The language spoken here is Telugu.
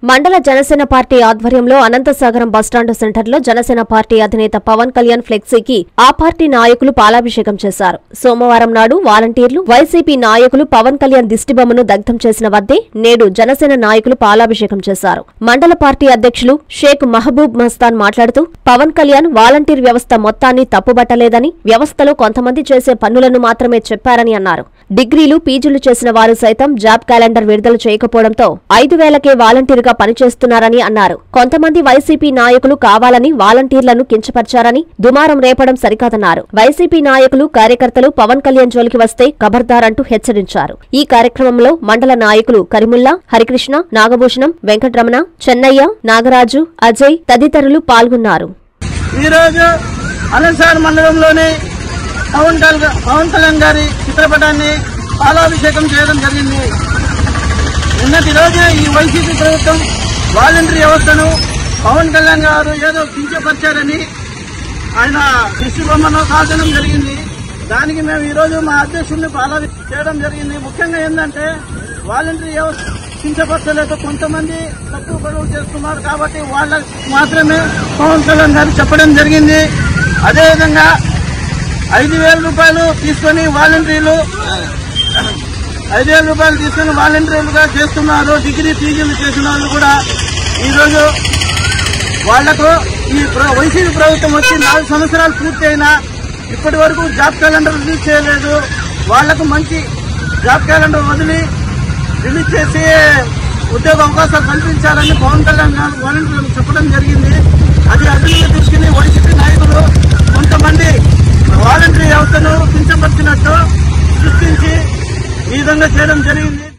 మండల జనసేన పార్టీ ఆధ్వర్యంలో అనంతసాగరం బస్టాండ్ సెంటర్లో జనసేన పార్టీ అధినేత పవన్ కళ్యాణ్ ఫ్లెక్సీకి ఆ పార్టీ నాయకులు పాలాభిషేకం చేశారు. సోమవారం నాడు వాలంటీర్లు, వైసీపీ నాయకులు పవన్ కళ్యాణ్ దిష్టిబొమ్మను దగ్ధం చేసిన వద్దే నేడు జనసేన నాయకులు పాలాభిషేకం చేశారు. మండల పార్టీ అధ్యక్షులు షేక్ మహబూబ్ మస్తాన్ మాట్లాడుతూ పవన్ కళ్యాణ్ వాలంటీర్ వ్యవస్థ మొత్తాన్ని తప్పుబట్టలేదని, వ్యవస్థలో కొంతమంది చేసే పనులను మాత్రమే చెప్పారని అన్నారు. డిగ్రీలు, పీజీలు చేసిన వారు సైతం జాబ్ క్యాలెండర్ విడుదల చేయకపోవడంతో 5,000కే వాలంటీర్గా పనిచేస్తున్నారని అన్నారు. కొంతమంది వైసీపీ నాయకులు కావాలని వాలంటీర్లను కించపరిచారని, దుమారం రేపడం సరికాదన్నారు. వైసీపీ నాయకులు, కార్యకర్తలు పవన్ కళ్యాణ్ జోలికి వస్తే ఖబర్దార్ అంటూ హెచ్చరించారు. ఈ కార్యక్రమంలో మండల నాయకులు కరిముల్లా, హరికృష్ణ, నాగభూషణం, వెంకటరమణ, చెన్నయ్య, నాగరాజు, అజయ్ తదితరులు పాల్గొన్నారు. పవన్ కళ్యాణ్ గారి చిత్రపటాన్ని పాలాభిషేకం చేయడం జరిగింది. నిన్నటి రోజు ఈ వైసీపీ ప్రభుత్వం వాలంటరీ వ్యవస్థను పవన్ కళ్యాణ్ గారు ఏదో కించపరిచారని ఆయన దృష్టిబొమ్మను కాల్చడం జరిగింది. దానికి మేము ఈ రోజు మా అధ్యక్షుడిని పాలాభిషేకం చేయడం జరిగింది. ముఖ్యంగా ఏంటంటే వాలంటరీ వ్యవస్థ కించపరచలేక కొంతమంది తక్కువ గడువు చేస్తున్నారు కాబట్టి వాళ్ళకు మాత్రమే పవన్ కళ్యాణ్ గారు చెప్పడం జరిగింది. అదేవిధంగా 5,000 రూపాయలు తీసుకుని వాలంటీర్లుగా చేస్తున్నారు. డిగ్రీ, పీజీలు చేసిన వాళ్ళు కూడా ఈరోజు వాళ్లకు ఈ వైసీపీ ప్రభుత్వం వచ్చి 4 సంవత్సరాలు పూర్తి అయినా ఇప్పటి వరకు జాబ్ క్యాలెండర్ రిలీజ్ చేయలేదు. వాళ్లకు మంచి జాబ్ క్యాలెండర్ వదిలి రిలీజ్ చేసి ఉద్యోగ అవకాశాలు కల్పించాలని పవన్ కళ్యాణ్ గారు వాలంటీర్లకు చెప్పడం జరిగింది. అది అభివృద్ధి దృష్టిని వైసీపీ నాయకులు కొంతమంది వాలంటరీ వ్యవస్థను కించపరిచినట్టు సృష్టించి ఈ విధంగా చేయడం జరిగింది.